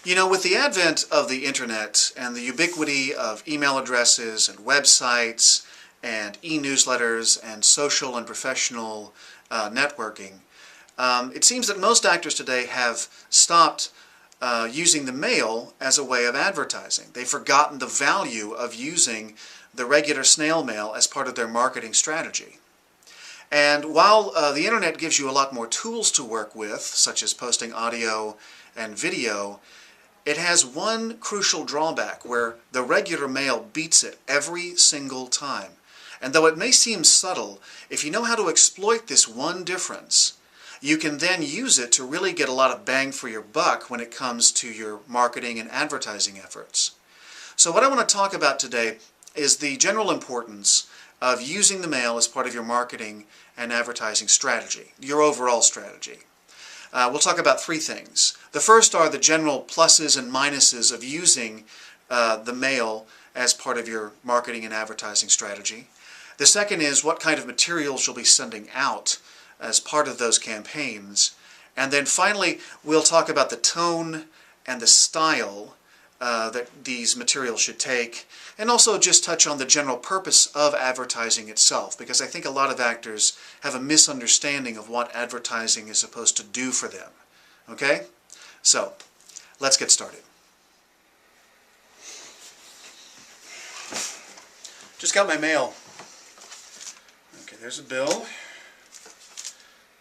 You know, with the advent of the internet and the ubiquity of email addresses and websites and e-newsletters and social and professional networking, it seems that most actors today have stopped using the mail as a way of advertising. They've forgotten the value of using the regular snail mail as part of their marketing strategy. And while the internet gives you a lot more tools to work with, such as posting audio and video, it has one crucial drawback where the regular mail beats it every single time. And though it may seem subtle, if you know how to exploit this one difference, you can then use it to really get a lot of bang for your buck when it comes to your marketing and advertising efforts. So what I want to talk about today is the general importance of using the mail as part of your marketing and advertising strategy, your overall strategy. We'll talk about three things. The first are the general pluses and minuses of using the mail as part of your marketing and advertising strategy. The second is what kind of materials you'll be sending out as part of those campaigns. And then finally, we'll talk about the tone and the style that these materials should take, and also just touch on the general purpose of advertising itself, because I think a lot of actors have a misunderstanding of what advertising is supposed to do for them. Okay? So, let's get started. Just got my mail. Okay, there's a bill.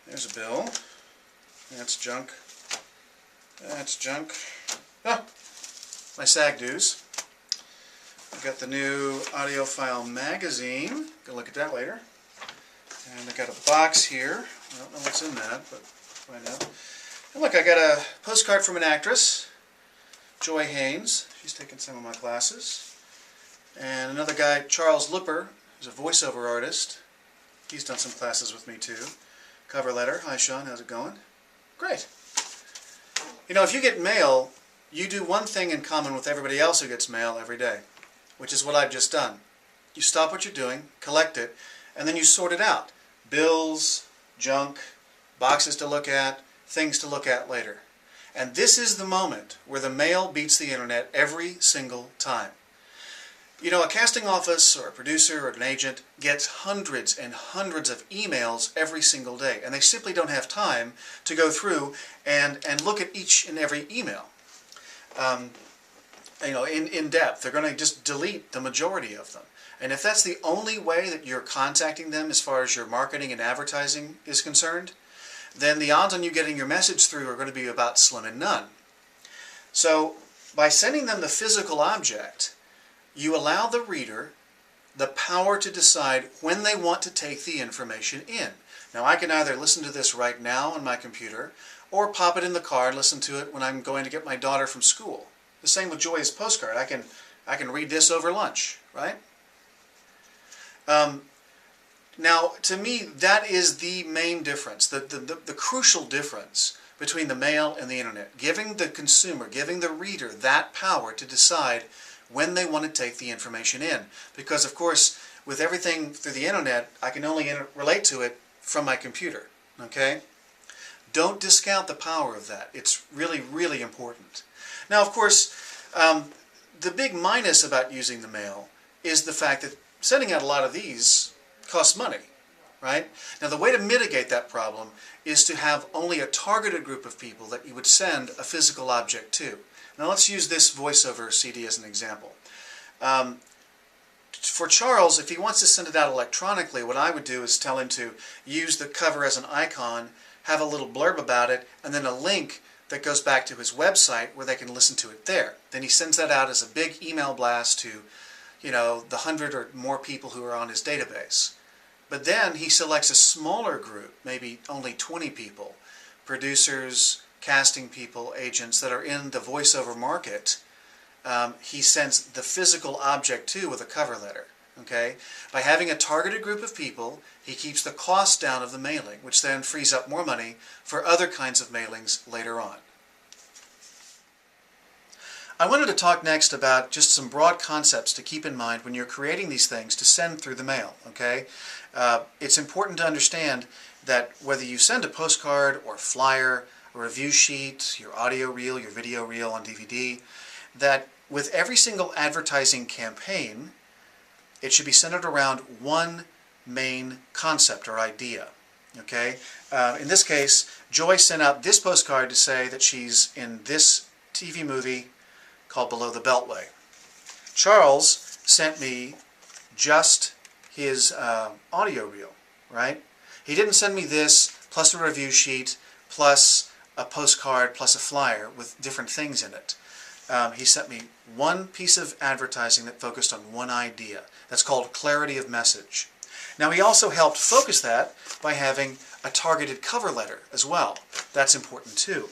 There's a bill. That's junk. That's junk. Ah! My SAG dues. I've got the new audiophile magazine. Gonna look at that later. And I got a box here. I don't know what's in that, but find out. And look, I got a postcard from an actress, Joy Haynes. She's taken some of my classes. And another guy, Charles Looper, who's a voiceover artist. He's done some classes with me too. Cover letter. Hi Sean, how's it going? Great. You know, if you get mail, you do one thing in common with everybody else who gets mail every day, which is what I've just done. You stop what you're doing, collect it, and then you sort it out. Bills, junk, boxes to look at, things to look at later. And this is the moment where the mail beats the internet every single time. You know, a casting office or a producer or an agent gets hundreds and hundreds of emails every single day, and they simply don't have time to go through and look at each and every email. You know, in depth. They're going to just delete the majority of them. And if that's the only way that you're contacting them as far as your marketing and advertising is concerned, then the odds on you getting your message through are going to be about slim and none. So by sending them the physical object, you allow the reader the power to decide when they want to take the information in. Now I can either listen to this right now on my computer, or pop it in the car and listen to it when I'm going to get my daughter from school. The same with Joy's postcard. I can read this over lunch, right? Now, to me, that is the main difference, the crucial difference between the mail and the internet. Giving the consumer, giving the reader that power to decide when they want to take the information in. Because, of course, with everything through the internet, I can only relate to it from my computer, okay? Don't discount the power of that. It's really, really important. Now, of course, the big minus about using the mail is the fact that sending out a lot of these costs money, right? Now, the way to mitigate that problem is to have only a targeted group of people that you would send a physical object to. Now, let's use this voiceover CD as an example. For Charles, if he wants to send it out electronically, what I would do is tell him to use the cover as an icon, have a little blurb about it, and then a link that goes back to his website where they can listen to it there. Then he sends that out as a big email blast to, you know, the 100 or more people who are on his database. But then he selects a smaller group, maybe only 20 people, producers, casting people, agents that are in the voiceover market. He sends the physical object to with a cover letter. Okay? By having a targeted group of people, he keeps the cost down of the mailing, which then frees up more money for other kinds of mailings later on. I wanted to talk next about just some broad concepts to keep in mind when you're creating these things to send through the mail. Okay? It's important to understand that whether you send a postcard or flyer a review sheet, your audio reel, your video reel on DVD, that with every single advertising campaign, it should be centered around one main concept or idea. Okay? In this case, Joy sent out this postcard to say that she's in this TV movie called Below the Beltway. Charles sent me just his audio reel, right? He didn't send me this plus a review sheet plus a postcard plus a flyer with different things in it. He sent me one piece of advertising that focused on one idea. That's called clarity of message. Now he also helped focus that by having a targeted cover letter as well. That's important too.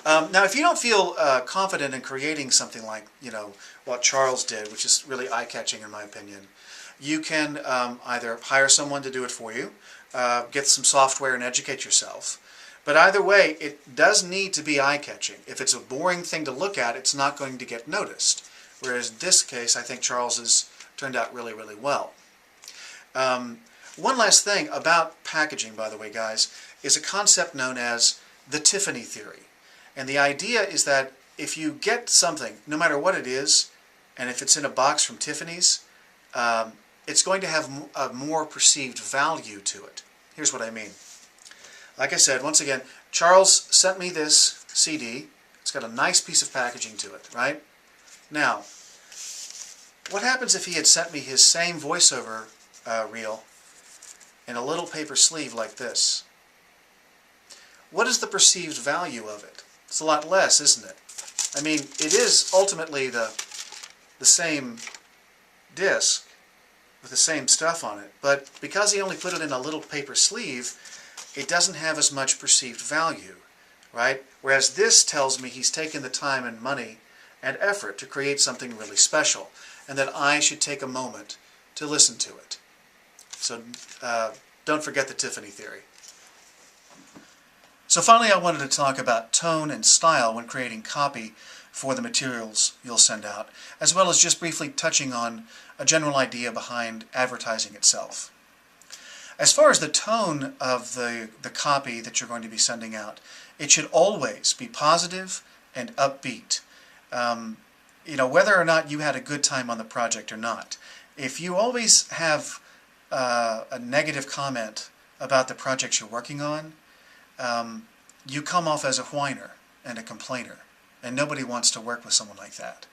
Now if you don't feel confident in creating something like, what Charles did, which is really eye-catching in my opinion, you can either hire someone to do it for you, get some software and educate yourself. But either way, it does need to be eye-catching. If it's a boring thing to look at, it's not going to get noticed. Whereas in this case, I think Charles has turned out really, really well. One last thing about packaging, by the way, guys, is a concept known as the Tiffany theory. And the idea is that if you get something, no matter what it is, and if it's in a box from Tiffany's, it's going to have a more perceived value to it. Here's what I mean. Like I said, once again, Charles sent me this CD. It's got a nice piece of packaging to it, right? Now, what happens if he had sent me his same voiceover reel in a little paper sleeve like this? What is the perceived value of it? It's a lot less, isn't it? I mean, it is ultimately the same disc with the same stuff on it, but because he only put it in a little paper sleeve, it doesn't have as much perceived value, right? Whereas this tells me he's taken the time and money and effort to create something really special, and that I should take a moment to listen to it. So don't forget the Tiffany theory. So finally, I wanted to talk about tone and style when creating copy for the materials you'll send out, as well as just briefly touching on a general idea behind advertising itself. As far as the tone of the copy that you're going to be sending out, it should always be positive and upbeat. Whether or not you had a good time on the project or not. If you always have a negative comment about the projects you're working on, you come off as a whiner and a complainer, and nobody wants to work with someone like that.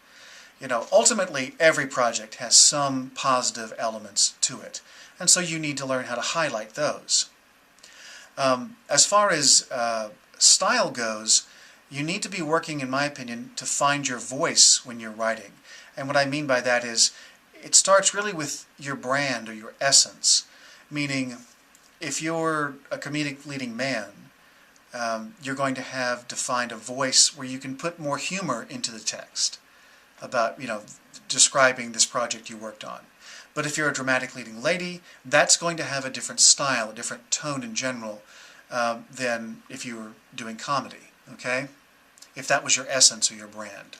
Ultimately, every project has some positive elements to it, and so you need to learn how to highlight those. As far as style goes, you need to be working, in my opinion, to find your voice when you're writing. And what I mean by that is, it starts really with your brand or your essence. Meaning, if you're a comedic leading man, you're going to have defined a voice where you can put more humor into the text about, describing this project you worked on. But if you're a dramatic leading lady, that's going to have a different style, a different tone in general than if you were doing comedy, okay? If that was your essence or your brand.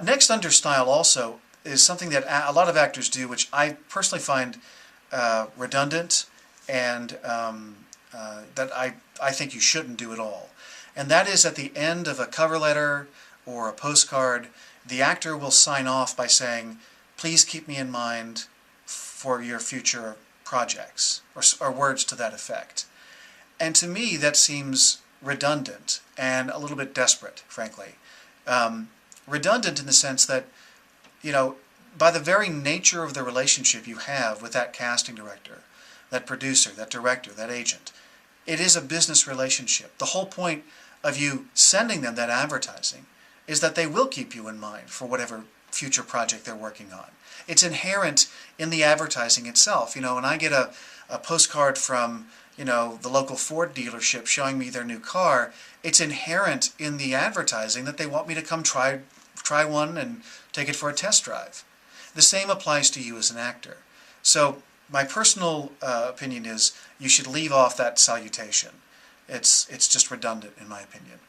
Next under style also is something that a lot of actors do, which I personally find redundant and that I think you shouldn't do at all. And that is at the end of a cover letter or a postcard, the actor will sign off by saying, "Please keep me in mind for your future projects," or words to that effect. And to me, that seems redundant and a little bit desperate, frankly. Redundant in the sense that, by the very nature of the relationship you have with that casting director, that producer, that director, that agent, it is a business relationship. The whole point of you sending them that advertising is that they will keep you in mind for whatever future project they're working on. It's inherent in the advertising itself. When I get a postcard from, the local Ford dealership showing me their new car, it's inherent in the advertising that they want me to come try one and take it for a test drive. The same applies to you as an actor. So my personal opinion is you should leave off that salutation. It's just redundant in my opinion.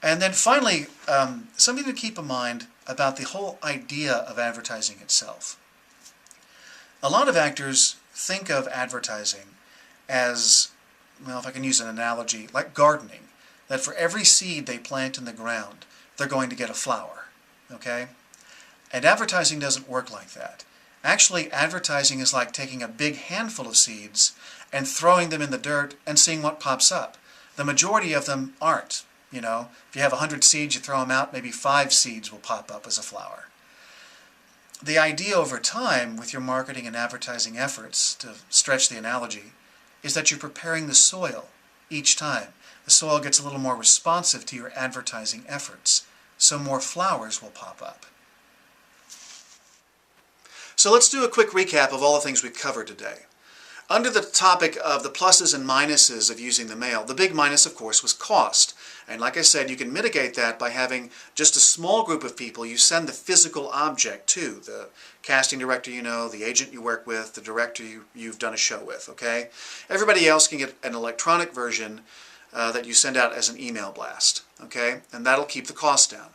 And then finally, something to keep in mind about the whole idea of advertising itself. A lot of actors think of advertising as well, if I can use an analogy, like gardening, that for every seed they plant in the ground, they're going to get a flower, okay? And advertising doesn't work like that. Actually, advertising is like taking a big handful of seeds and throwing them in the dirt and seeing what pops up. The majority of them aren't, you know. If you have 100 seeds, you throw them out, maybe 5 seeds will pop up as a flower. The idea over time with your marketing and advertising efforts, to stretch the analogy, is that you're preparing the soil each time. The soil gets a little more responsive to your advertising efforts, so more flowers will pop up. So let's do a quick recap of all the things we've covered today. Under the topic of the pluses and minuses of using the mail, the big minus, of course, was cost. And like I said, you can mitigate that by having just a small group of people you send the physical object to, the casting director you know, the agent you work with, the director you've done a show with, okay? Everybody else can get an electronic version that you send out as an email blast, okay? And that'll keep the cost down.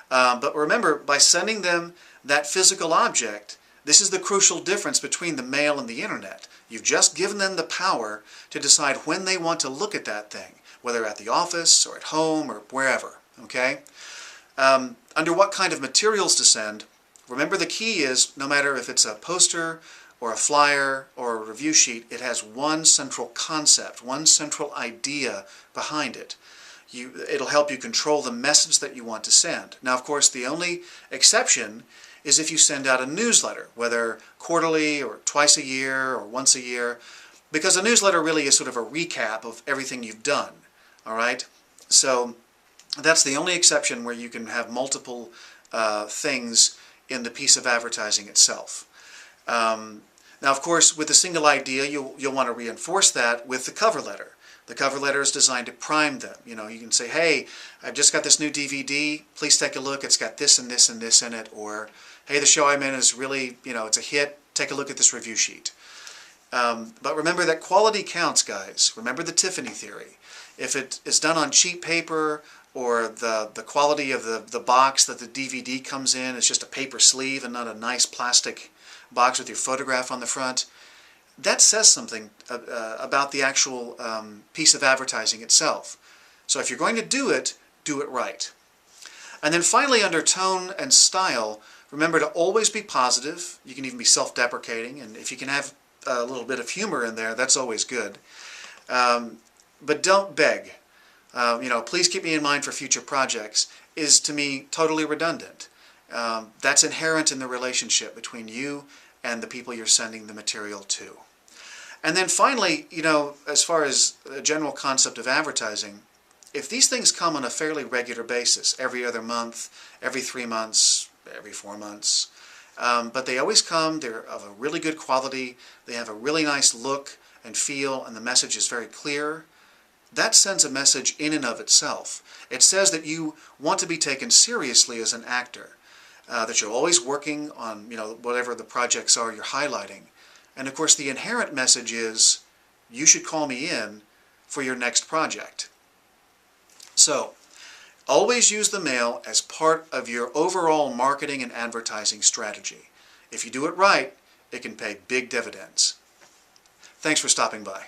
But remember, by sending them that physical object, this is the crucial difference between the mail and the internet. You've just given them the power to decide when they want to look at that thing, whether at the office or at home or wherever, okay? Under what kind of materials to send, remember the key is, no matter if it's a poster or a flyer or a review sheet, it has one central concept, one central idea behind it. It'll help you control the message that you want to send. Now, of course, the only exception is if you send out a newsletter, whether quarterly or twice a year or once a year, because a newsletter really is sort of a recap of everything you've done, all right? So that's the only exception where you can have multiple things in the piece of advertising itself. Now, of course, with a single idea, you'll want to reinforce that with the cover letter. The cover letter is designed to prime them. You know, you can say, hey, I've just got this new DVD. Please take a look. It's got this and this and this in it. Or, hey, the show I'm in is really, you know, it's a hit. Take a look at this review sheet. But remember that quality counts, guys. Remember the Tiffany theory. If it is done on cheap paper or the quality of the box that the DVD comes in is just a paper sleeve and not a nice plastic box with your photograph on the front, that says something about the actual piece of advertising itself. So if you're going to do it right. And then finally, under tone and style, remember to always be positive. You can even be self-deprecating, and if you can have a little bit of humor in there, that's always good. But don't beg. You know, please keep me in mind for future projects is, to me, totally redundant. That's inherent in the relationship between you and the people you're sending the material to. And then finally, you know, as far as the general concept of advertising, if these things come on a fairly regular basis, every other month, every 3 months, every 4 months, but they always come, they're of a really good quality, they have a really nice look and feel, and the message is very clear, that sends a message in and of itself. It says that you want to be taken seriously as an actor, that you're always working on, you know, whatever the projects are you're highlighting. And of course, the inherent message is, you should call me in for your next project. So, always use the mail as part of your overall marketing and advertising strategy. If you do it right, it can pay big dividends. Thanks for stopping by.